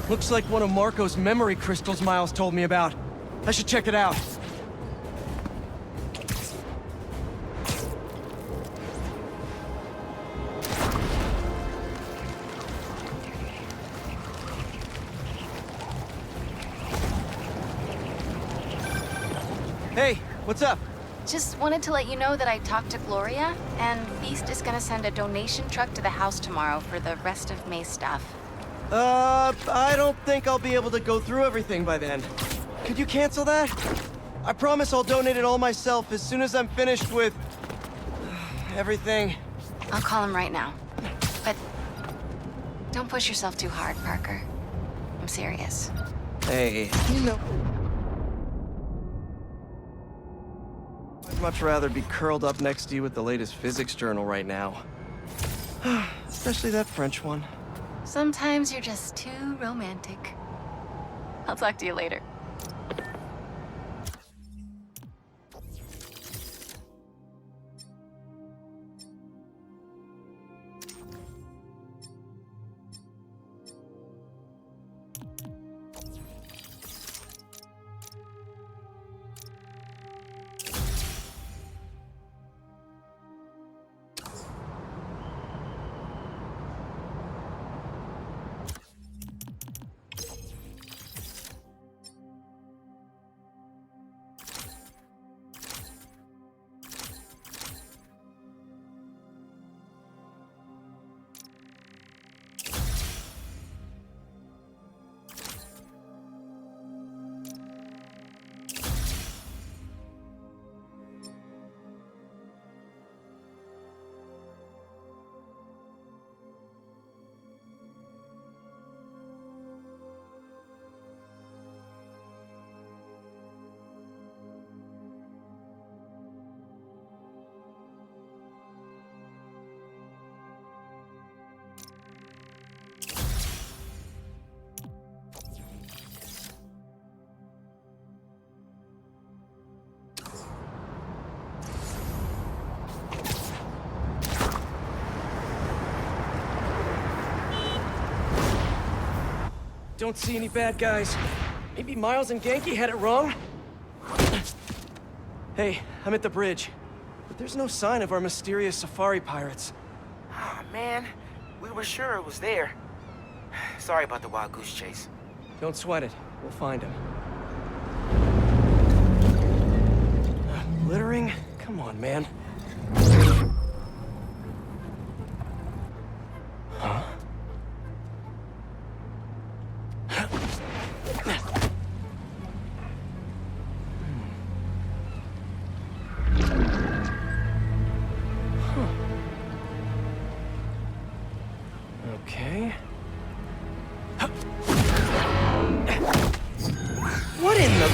Looks like one of Marco's memory crystals Miles told me about. I should check it out. Hey, what's up? Just wanted to let you know that I talked to Gloria, and Feast is gonna send a donation truck to the house tomorrow for the rest of May's stuff. I don't think I'll be able to go through everything by then. Could you cancel that? I promise I'll donate it all myself as soon as I'm finished with... everything. I'll call him right now. But don't push yourself too hard, Parker. I'm serious. Hey, you know... I'd much rather be curled up next to you with the latest physics journal right now. Especially that French one. Sometimes you're just too romantic. I'll talk to you later. Don't see any bad guys. Maybe Miles and Genki had it wrong? Hey, I'm at the bridge. But there's no sign of our mysterious safari pirates. Oh, man. We were sure it was there. Sorry about the wild goose chase. Don't sweat it. We'll find him. Littering? Come on, man. Huh? Okay. What in the...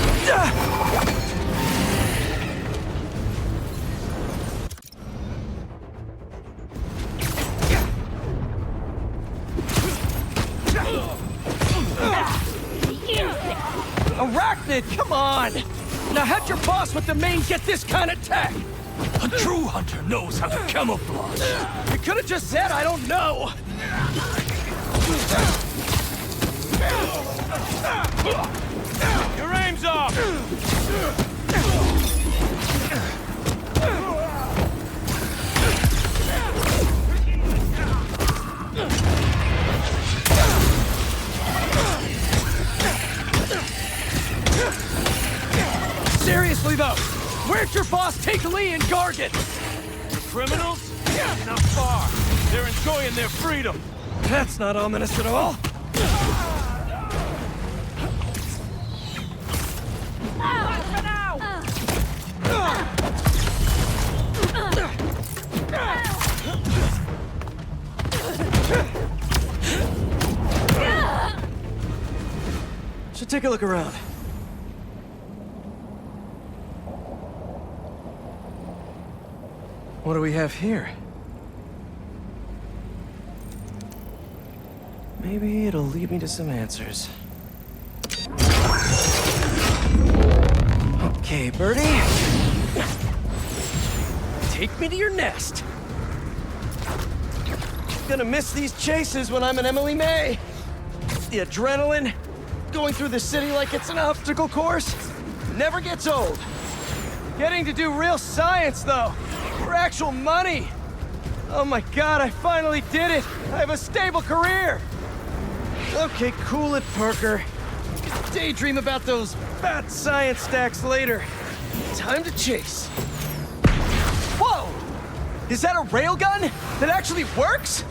Arachnid, come on! Now how'd your boss with the mane get this kind of tech? A true hunter knows how to camouflage. You could have just said I don't know. Your aim's off! Seriously though, where'd your boss take Lee and Gargan? The criminals? Not far. They're enjoying their freedom. That's not ominous at all. Should take a look around. What do we have here? Maybe it'll lead me to some answers. Okay, Birdie. Take me to your nest. Gonna miss these chases when I'm an Emily May. the adrenaline, going through the city like it's an obstacle course, never gets old. Getting to do real science, though, for actual money. Oh my God, I finally did it! I have a stable career! Okay, cool it, Parker. Daydream about those fat science stacks later. Time to chase. Whoa! Is that a railgun that actually works?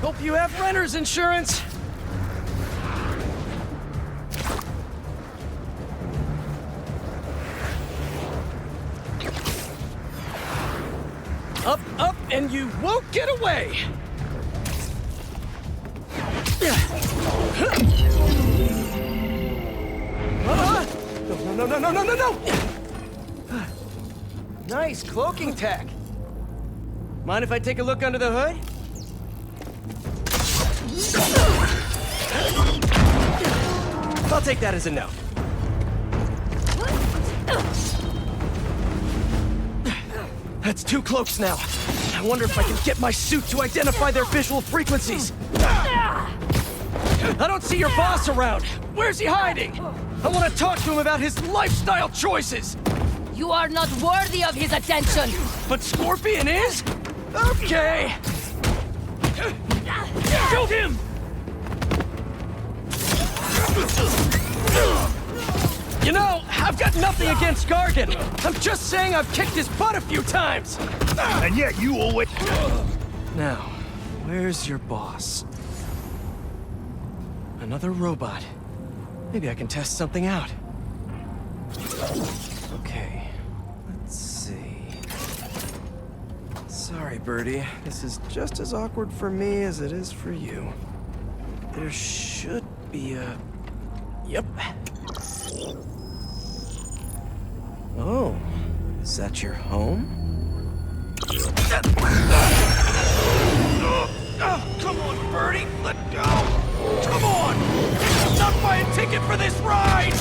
Hope you have renter's insurance. Up, up, and you won't get away! No! Nice cloaking tech. Mind if I take a look under the hood? I'll take that as a no. That's 2 cloaks now. I wonder if I can get my suit to identify their visual frequencies. I don't see your boss around. Where's he hiding? I want to talk to him about his lifestyle choices. You are not worthy of his attention! But Scorpion is? Okay. Shoot him! You know, I've got nothing against Gargan. I'm just saying I've kicked his butt a few times. And yet you always... Now, where's your boss? Another robot. Maybe I can test something out. Okay, let's see. Sorry, Birdie. This is just as awkward for me as it is for you. There should be a... Yep. Oh, is that your home? Oh, come on, Birdie, let go! Come on! Not buy a ticket for this ride!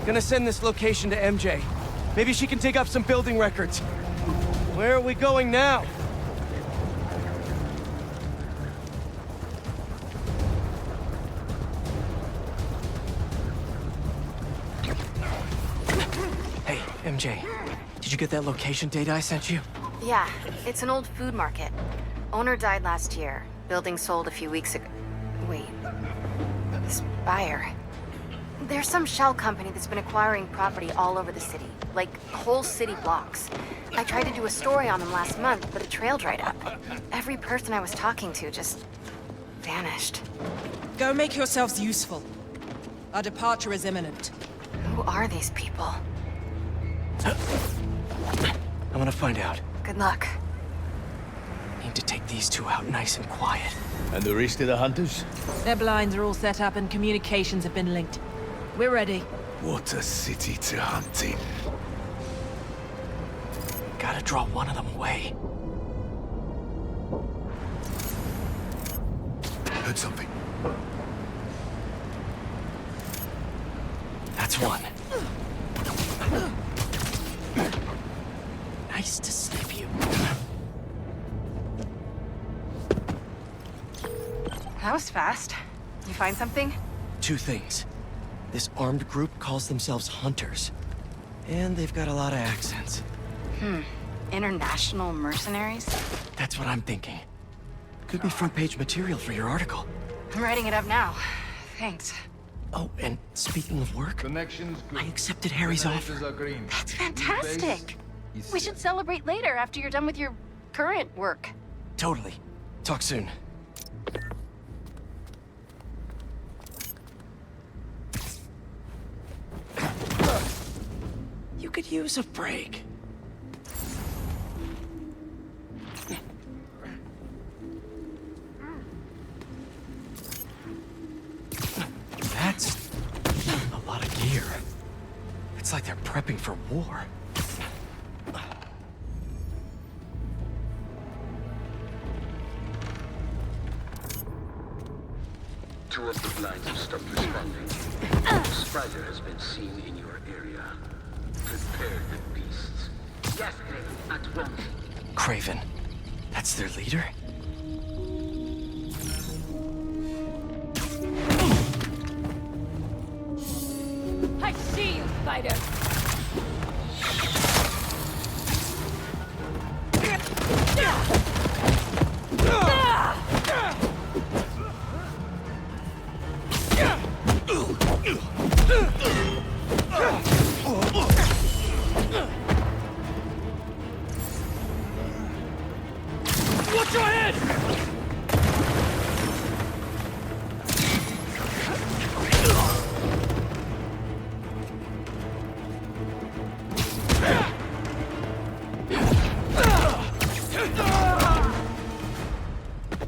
Gonna send this location to MJ. Maybe she can dig up some building records. Where are we going now? Hey, MJ. Did you get that location data I sent you? Yeah, it's an old food market. Owner died last year. Building sold a few weeks ago. Wait. Spire. There's some shell company that's been acquiring property all over the city. Like, whole city blocks. I tried to do a story on them last month, but the trail dried up. Every person I was talking to just... vanished. Go make yourselves useful. Our departure is imminent. Who are these people? I'm gonna find out. Good luck. Need to take these 2 out nice and quiet. And the rest of the hunters? Their blinds are all set up and communications have been linked. We're ready. What a city to hunt in. Gotta draw one of them away. Heard something. That's one. Nice to slip you. That was fast. You find something? 2 things. This armed group calls themselves Hunters. And they've got a lot of accents. International mercenaries? That's what I'm thinking. Could be front-page material for your article. I'm writing it up now. Thanks. Oh, and speaking of work, I accepted Harry's offer. That's fantastic. We should celebrate later after you're done with your current work. Totally. Talk soon. You could use a break. That's a lot of gear. It's It's like they're prepping for war. Two of the blinds have stopped responding. Spider has been seen in your area. Prepare the beasts. Yes, Kraven, at once. Kraven. That's their leader? I see you, Spider! Watch your head!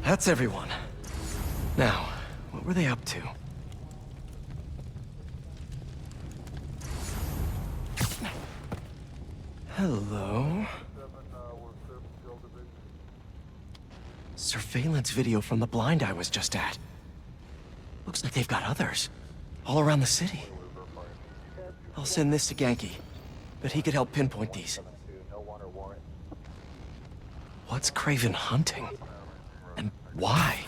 That's everyone. Now, what were they up to? Hello? Surveillance video from the blind I was just at. Looks like they've got others. All around the city. I'll send this to Genki, but he could help pinpoint these. What's Kraven hunting? And why?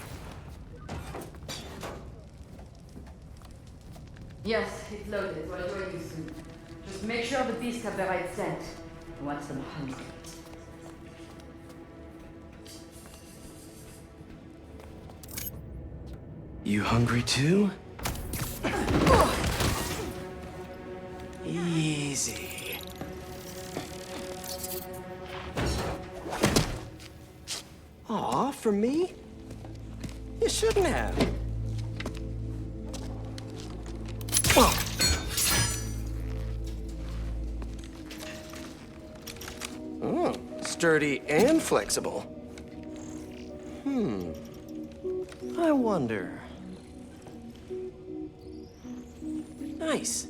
Yes, it's loaded. We'll join you soon. Just make sure the beasts have the right scent. Watch them hungry. You hungry too? Easy. Aw, for me? You shouldn't have. Oh, sturdy and flexible. I wonder. Nice.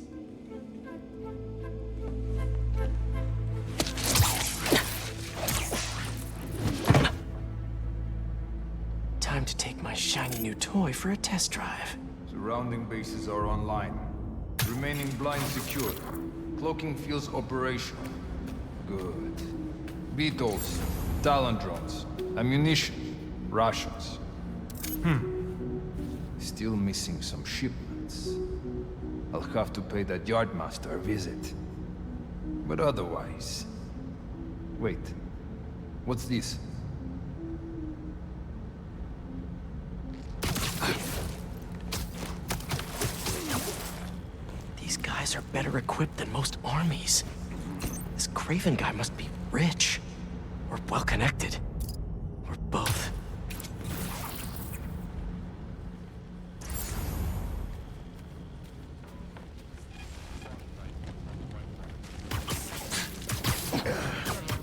Time to take my shiny new toy for a test drive. Surrounding bases are online. Remaining blind secure. Cloaking fields operational. Good. Beetles, Talon drones, ammunition, rations. Still missing some shipments. I'll have to pay that yardmaster a visit. But otherwise... Wait. What's this? These guys are better equipped than most armies. This Kraven guy must be rich. Or well-connected. Or both.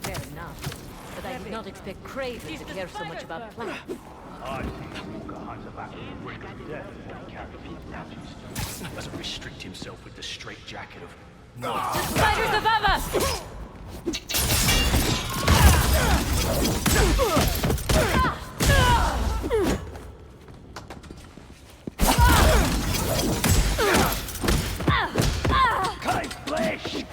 Fair enough. But I did not expect Kraven to care so much about plants. I think Walker hunts about to break to death when he carries his matches. He doesn't restrict himself with the straitjacket of... The spiders above us! Cut his flesh!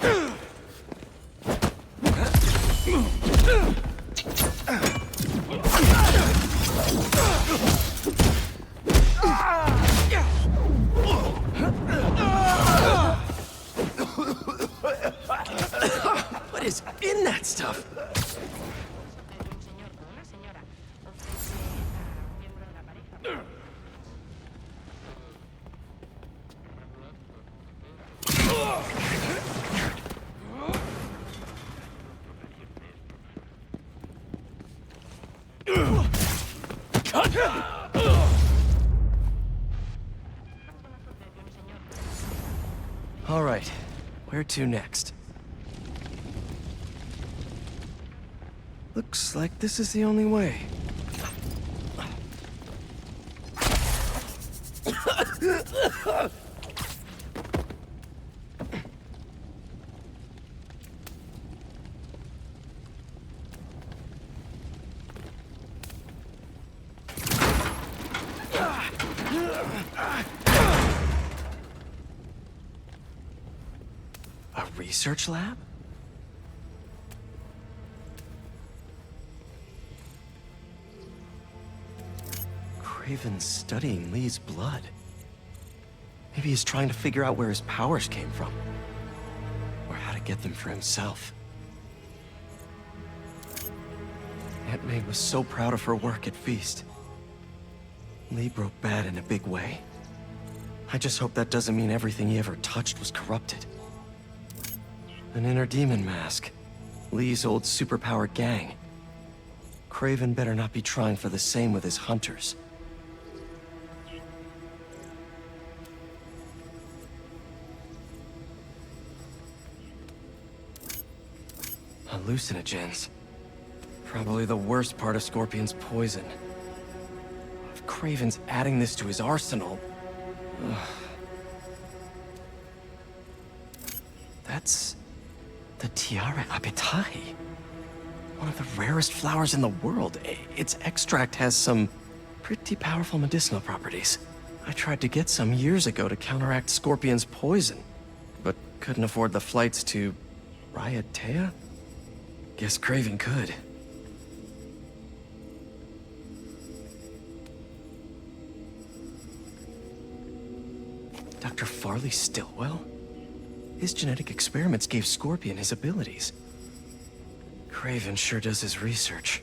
What is in that stuff? All right, where to next? Looks like this is the only way. A research lab? Kraven's studying Lee's blood. Maybe he's trying to figure out where his powers came from. Or how to get them for himself. Aunt May was so proud of her work at Feast. Lee broke bad in a big way. I just hope that doesn't mean everything he ever touched was corrupted. An inner demon mask. Lee's old superpowered gang. Kraven better not be trying for the same with his hunters. Hallucinogens. Probably the worst part of Scorpion's poison. If Kraven's adding this to his arsenal... Ugh. That's... the Tiara Apitai. One of the rarest flowers in the world. Its extract has some pretty powerful medicinal properties. I tried to get some years ago to counteract Scorpion's poison, but couldn't afford the flights to... Raiatea? Guess Kraven could. Dr. Farley Stillwell? His genetic experiments gave Scorpion his abilities. Kraven sure does his research.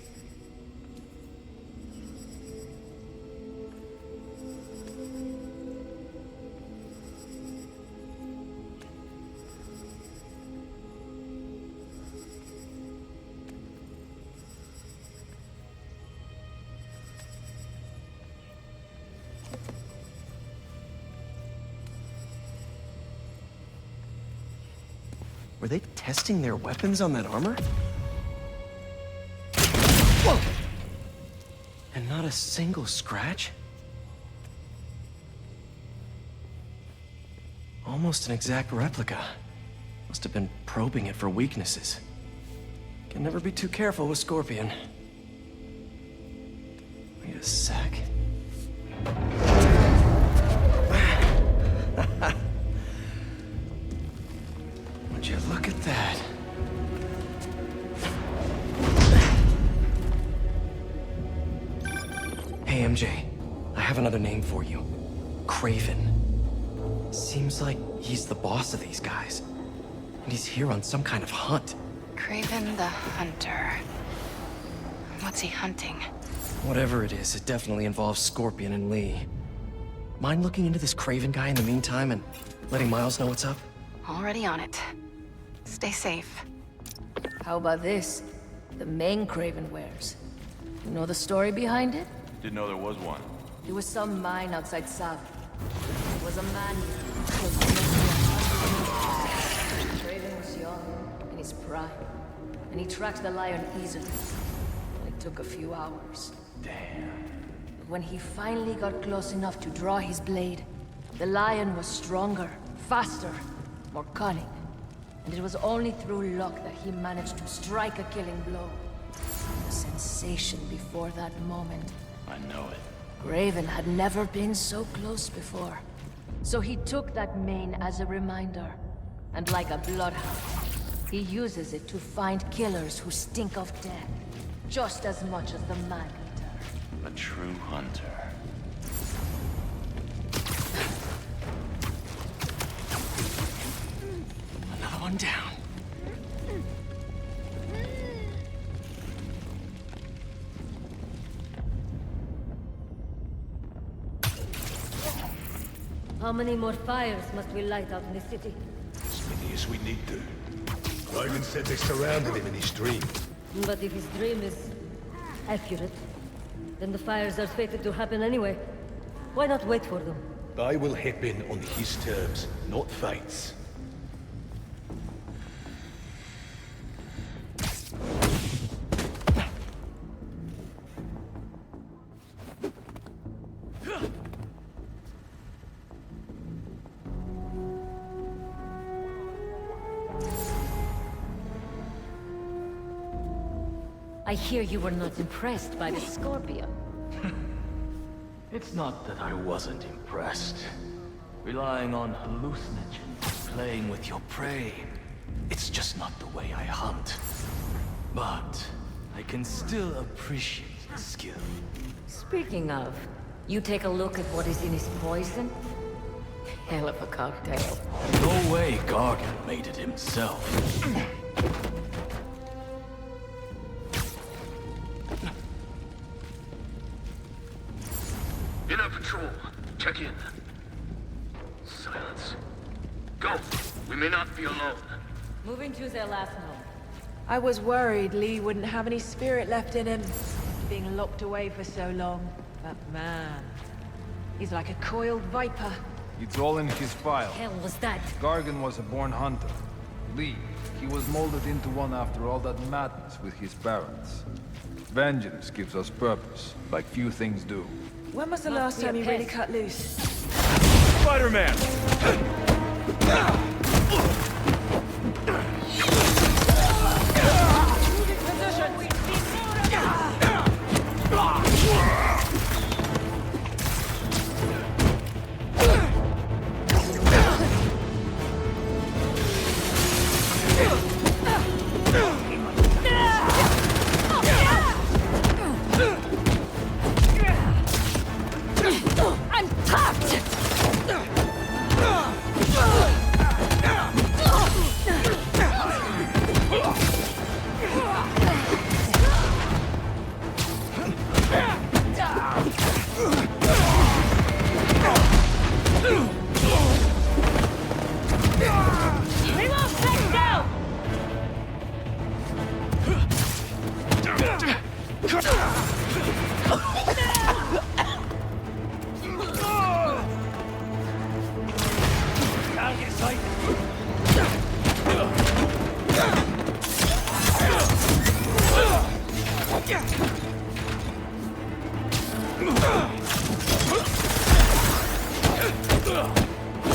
Were they testing their weapons on that armor? Whoa! And not a single scratch? Almost an exact replica. Must have been probing it for weaknesses. Can never be too careful with Scorpion. Wait a sec. Would you look at that? Hey, MJ. I have another name for you. Kraven. Seems like he's the boss of these guys. And he's here on some kind of hunt. Kraven the Hunter. What's he hunting? Whatever it is, it definitely involves Scorpion and Lee. Mind looking into this Kraven guy in the meantime and letting Miles know what's up? Already on it. Stay safe. How about this? The main Kraven wears. You know the story behind it? Didn't know there was one. It was some mine outside Sav. It was a man Kraven was young, in his prime. And he tracked the lion easily. It took a few hours. Damn. When he finally got close enough to draw his blade, the lion was stronger, faster, more cunning. And it was only through luck that he managed to strike a killing blow. The sensation before that moment. I know it. Kraven had never been so close before. So he took that mane as a reminder. And like a bloodhound, he uses it to find killers who stink of death. Just as much as the man-eater. A true hunter. Another one down. How many more fires must we light out in the city? As many as we need to. Kraven said they surrounded him in his dream. But if his dream is accurate, then the fires are fated to happen anyway. Why not wait for them? I will hip in on his terms, not fate's. I hear you were not impressed by the Scorpion. It's not that I wasn't impressed. Relying on hallucinogens, playing with your prey. It's just not the way I hunt. But I can still appreciate the skill. Speaking of, you take a look at what is in his poison? Hell of a cocktail. No way Gargan made it himself. Inner patrol, check in. Silence. Go. We may not be alone. Moving to their last known. I was worried Lee wouldn't have any spirit left in him, being locked away for so long. But man, he's like a coiled viper. It's all in his file. Hell was that? Gargan was a born hunter. Lee, he was molded into one after all that madness with his parents. Vengeance gives us purpose, like few things do. When was the last time you really cut loose? Spider-Man! I'm tapped!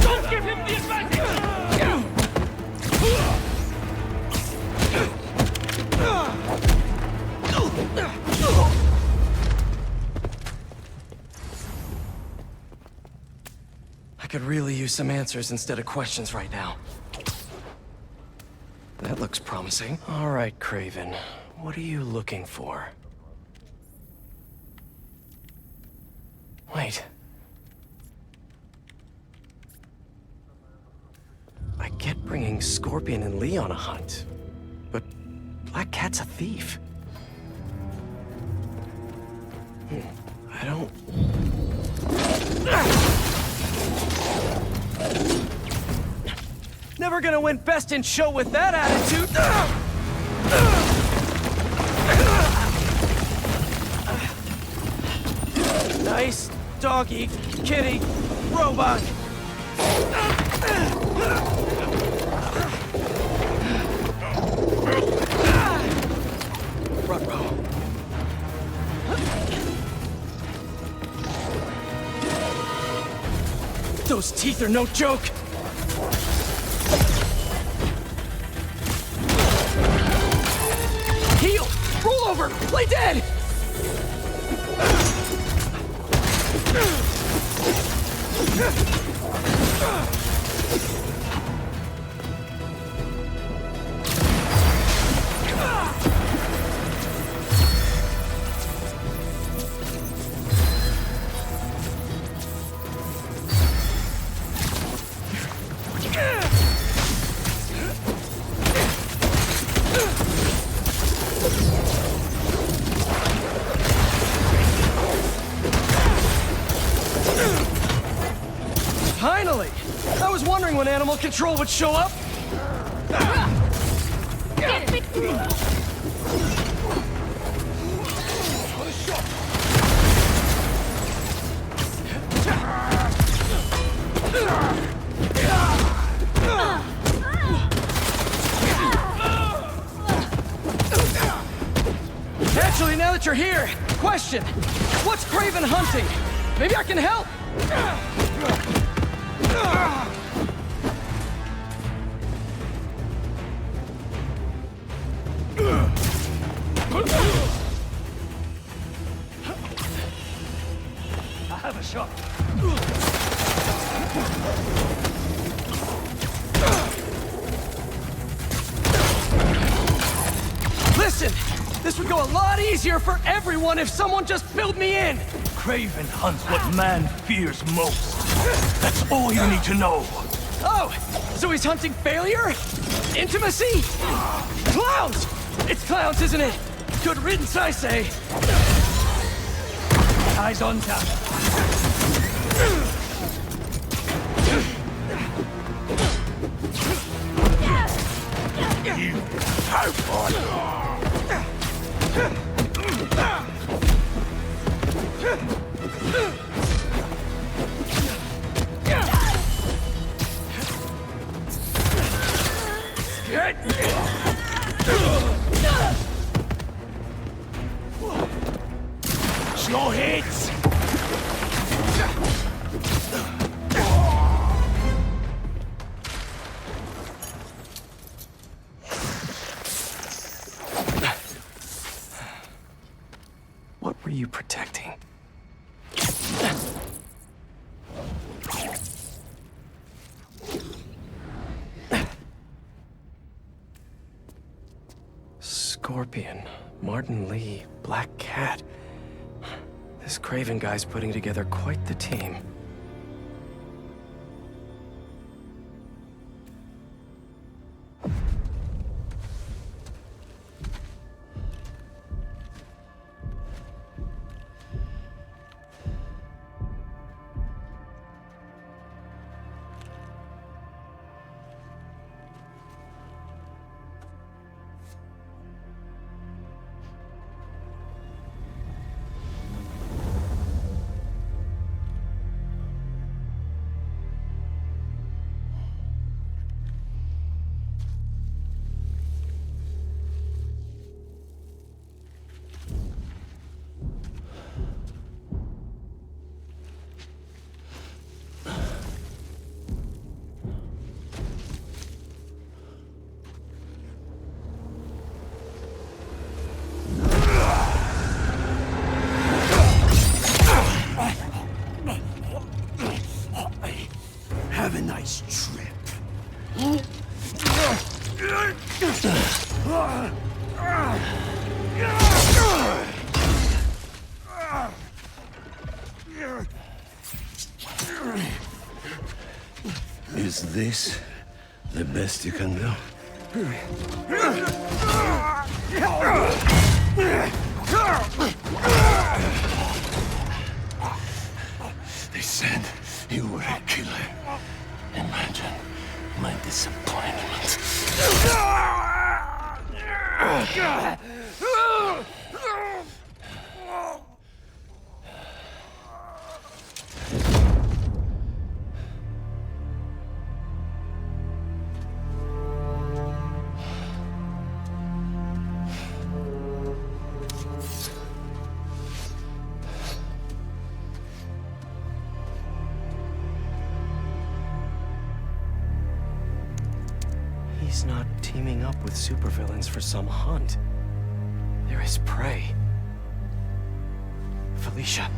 Don't give him the advantage! I could really use some answers instead of questions right now. That looks promising. All right, Kraven. What are you looking for? Wait. I get bringing Scorpion and Lee on a hunt, but Black Cat's a thief. I don't... Never gonna win Best in Show with that attitude! Nice doggy, kitty, robot! Ruh-roh. Those teeth are no joke! Heal! Roll over! Play dead! Finally! I was wondering when animal control would show up! Actually, now that you're here, question! What's Kraven hunting? Maybe I can help! I have militia! Listen! This would go a lot easier for everyone if someone just filled me in! Kraven hunts what man fears most. That's all you need to know. Oh! So he's hunting failure? Intimacy? Clowns! It's clowns, isn't it? Good riddance, I say. Eyes on top. You have fun. Slow hits! What were you protecting? Scorpion, Martin Lee, Black Cat. This Kraven guy's putting together quite the team. Have a nice trip. Is this the best you can do? They said you were a killer. Imagine my disappointment. He's not teaming up with supervillains for some hunt. They're his prey. Felicia.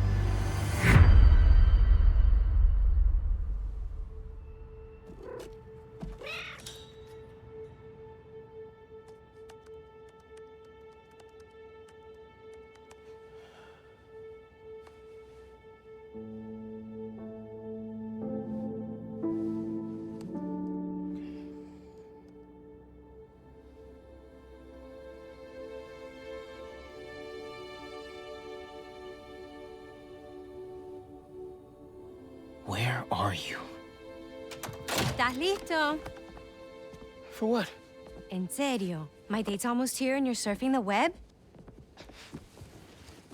Where are you? ¿Estás listo? For what? En serio? My date's almost here and you're surfing the web?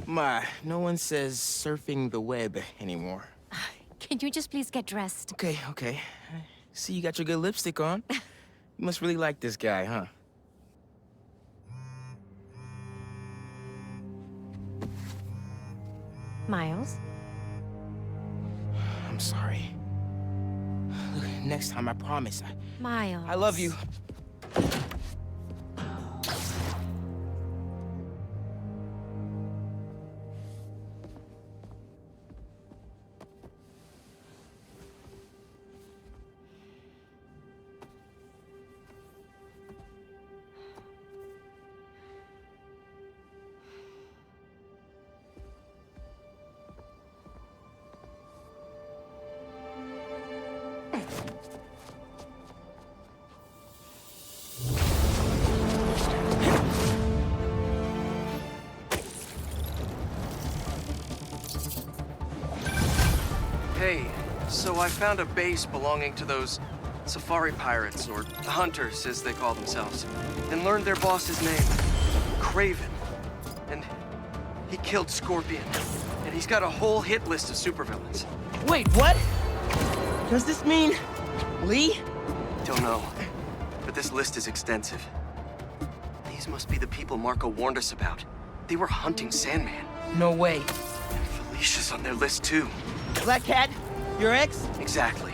Ma, no one says surfing the web anymore. Can you just please get dressed? Okay, okay. See, you got your good lipstick on. You must really like this guy, huh? Miles? I'm sorry. Look, next time, I promise. Miles. I love you. Hey, so I found a base belonging to those safari pirates, or hunters as they call themselves, and learned their boss's name, Kraven. And he killed Scorpion, and he's got a whole hit list of supervillains. Wait, what? Does this mean Lee? Don't know, but this list is extensive. These must be the people Marco warned us about. They were hunting Sandman. No way. And Felicia's on their list too. Black Cat? Your ex? Exactly.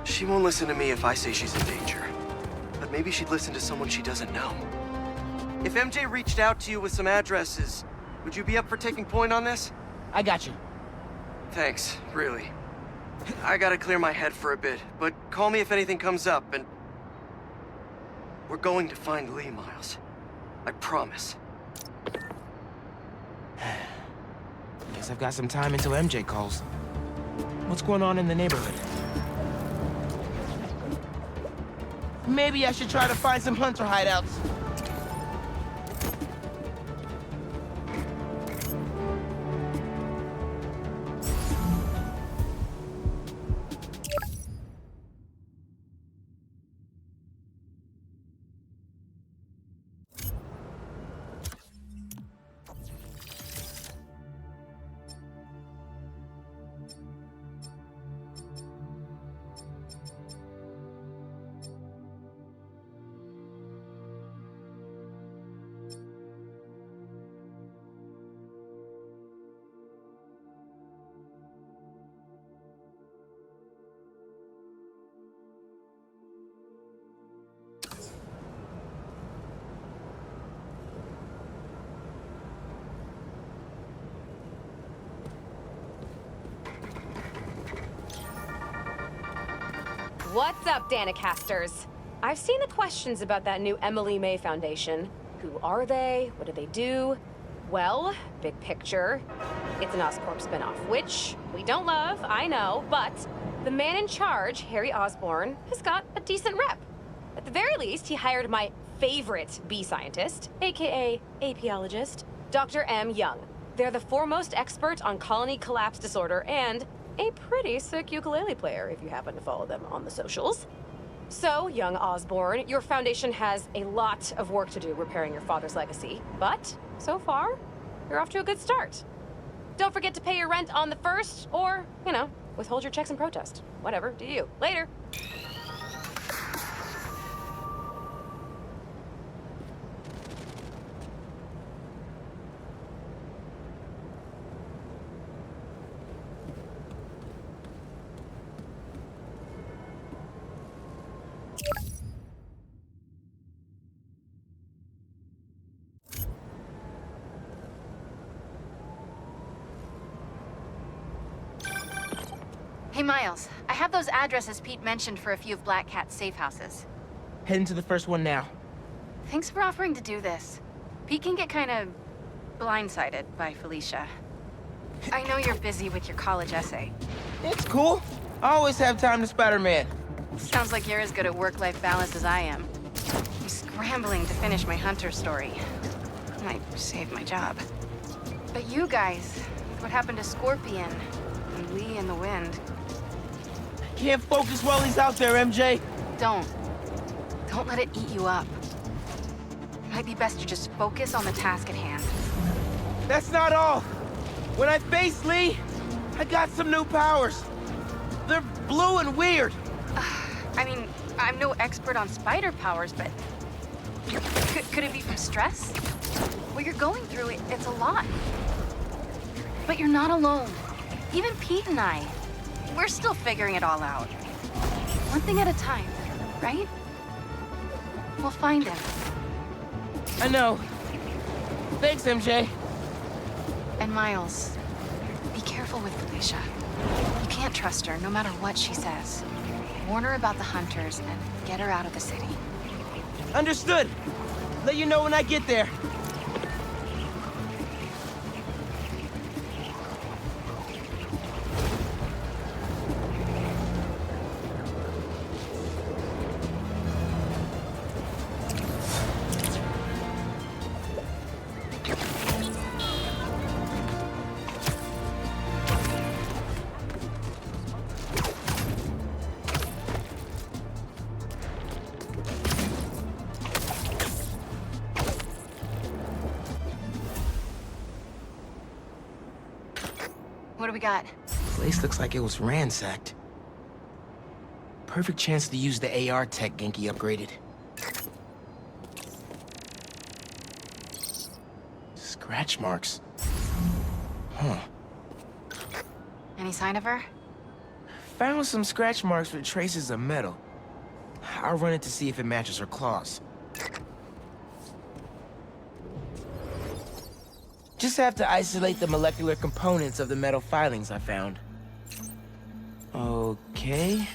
She won't listen to me if I say she's in danger. But maybe she'd listen to someone she doesn't know. If MJ reached out to you with some addresses, would you be up for taking point on this? I got you. Thanks, really. I gotta clear my head for a bit, but call me if anything comes up, and... we're going to find Lee, Miles. I promise. Guess I've got some time until MJ calls. What's going on in the neighborhood? Maybe I should try to find some hunter hideouts. What's up, Danicasters? I've seen the questions about that new Emily May Foundation. Who are they? What do they do? Well, big picture, it's an Oscorp spinoff, which we don't love, I know, but the man in charge, Harry Osborn, has got a decent rep. At the very least, he hired my favorite bee scientist, aka apiologist, Dr. M. Young. They're the foremost expert on colony collapse disorder and a pretty sick ukulele player, if you happen to follow them on the socials. So, young Osborn, your foundation has a lot of work to do repairing your father's legacy, but so far, you're off to a good start. Don't forget to pay your rent on the 1st, or, you know, withhold your checks in protest. Whatever, do you. Later. Hey, Miles. I have those addresses Pete mentioned for a few of Black Cat's safe houses. Heading to the first one now. Thanks for offering to do this. Pete can get kind of blindsided by Felicia. I know you're busy with your college essay. It's cool. I always have time to Spider-Man. Sounds like you're as good at work-life balance as I am. I'm scrambling to finish my Hunter story. Might save my job. But you guys, what happened to Scorpion and Lee in the Wind? Can't focus while he's out there, MJ. Don't let it eat you up. Might be best to just focus on the task at hand. That's not all. When I face Lee, I got some new powers. They're blue and weird. I mean, I'm no expert on spider powers, but could it be from stress? What you're going through, it's a lot. But you're not alone. Even Pete and I, we're still figuring it all out. One thing at a time, right? We'll find him. I know. Thanks, MJ. And Miles, be careful with Felicia. You can't trust her, no matter what she says. Warn her about the hunters and get her out of the city. Understood. Let you know when I get there. do we got? Place looks like it was ransacked. Perfect chance to use the AR tech Genki upgraded. Scratch marks. Huh. Any sign of her? Found some scratch marks with traces of metal. I'll run it to see if it matches her claws. Just have to isolate the molecular components of the metal filings I found. Okay.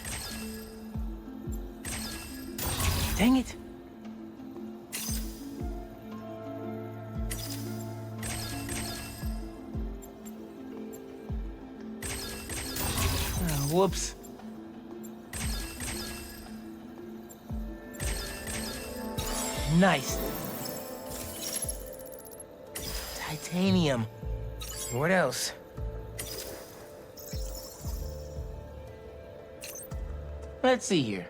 Dang it. Whoops. Nice. Titanium. What else? Let's see here.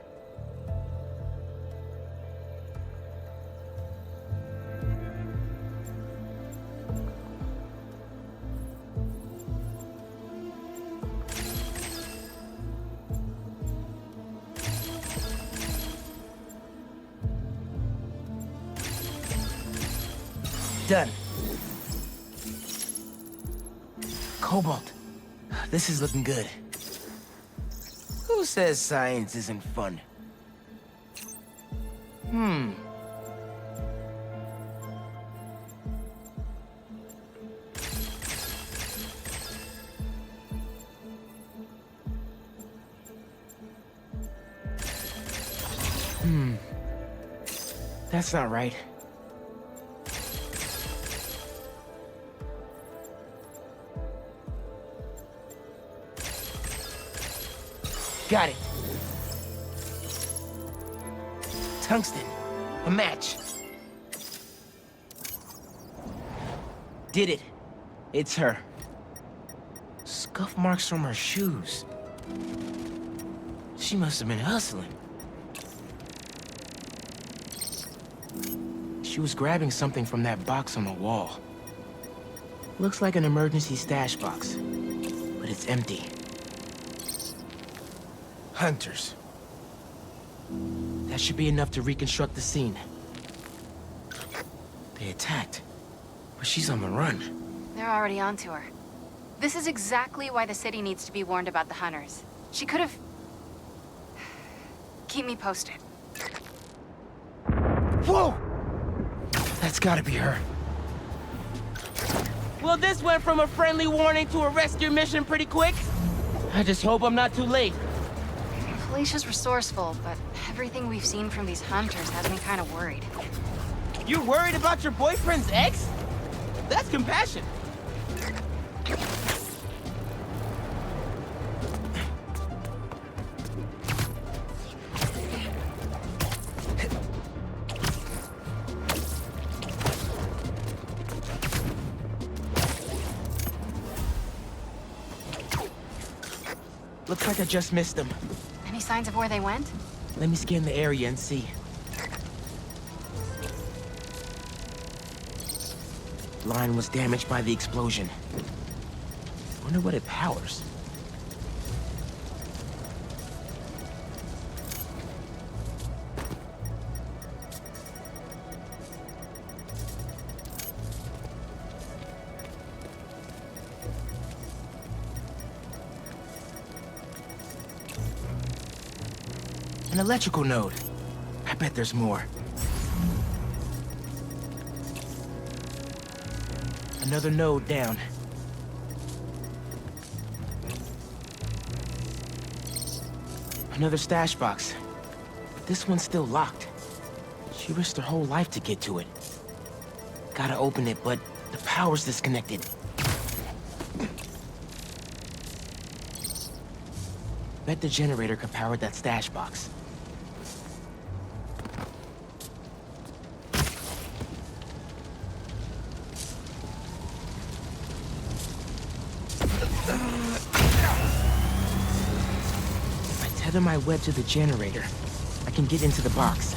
Done. Cobalt. This is looking good. Who says science isn't fun? That's not right. Got it. Tungsten. A match. Did it. It's her. Scuff marks from her shoes. She must have been hustling. She was grabbing something from that box on the wall. Looks like an emergency stash box, but it's empty. Hunters. That should be enough to reconstruct the scene. They attacked, but she's on the run. They're already onto her. This is exactly why the city needs to be warned about the hunters. She could have... Keep me posted. Whoa! That's gotta be her. Well, this went from a friendly warning to a rescue mission pretty quick. I just hope I'm not too late. Felicia's resourceful, but everything we've seen from these hunters has me kind of worried. You're worried about your boyfriend's ex? That's compassion. Looks like I just missed them. Any signs of where they went? Let me scan the area and see. Line was damaged by the explosion. Wonder what it powers. An electrical node. I bet there's more. Another node down. Another stash box. But this one's still locked. She risked her whole life to get to it. Gotta open it, but the power's disconnected. Bet the generator could power that stash box. Tether my web to the generator. I can get into the box.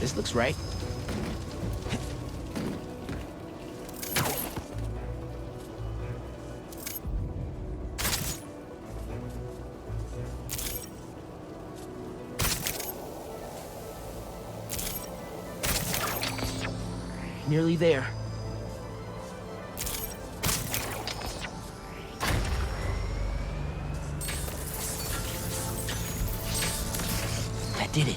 This looks right. Nearly there. That did it.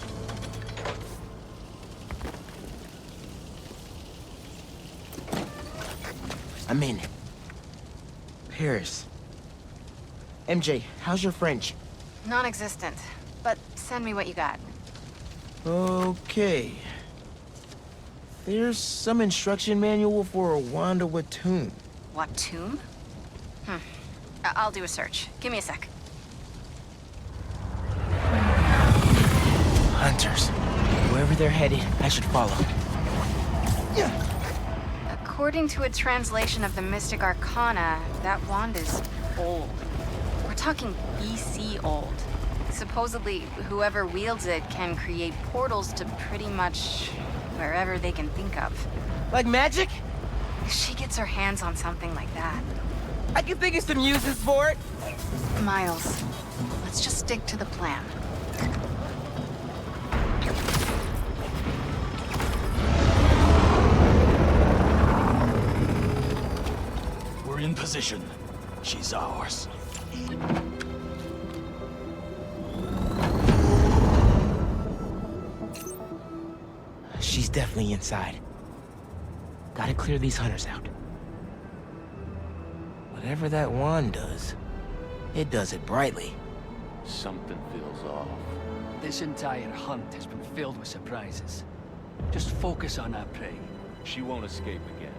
I'm in. Paris. MJ, how's your French? Non-existent. But send me what you got. Okay. There's some instruction manual for a Wanda Watoon. What tomb? I'll do a search. Give me a sec. Hunters. Wherever they're headed, I should follow. According to a translation of the Mystic Arcana, that wand is old. We're talking BC old. Supposedly, whoever wields it can create portals to pretty much wherever they can think of. Like magic? If she gets her hands on something like that. I can think of some uses for it. Miles, let's just stick to the plan. We're in position. She's ours. She's definitely inside. Gotta clear these hunters out. Whatever that wand does, it does it brightly. Something feels off. This entire hunt has been filled with surprises. Just focus on our prey. She won't escape again.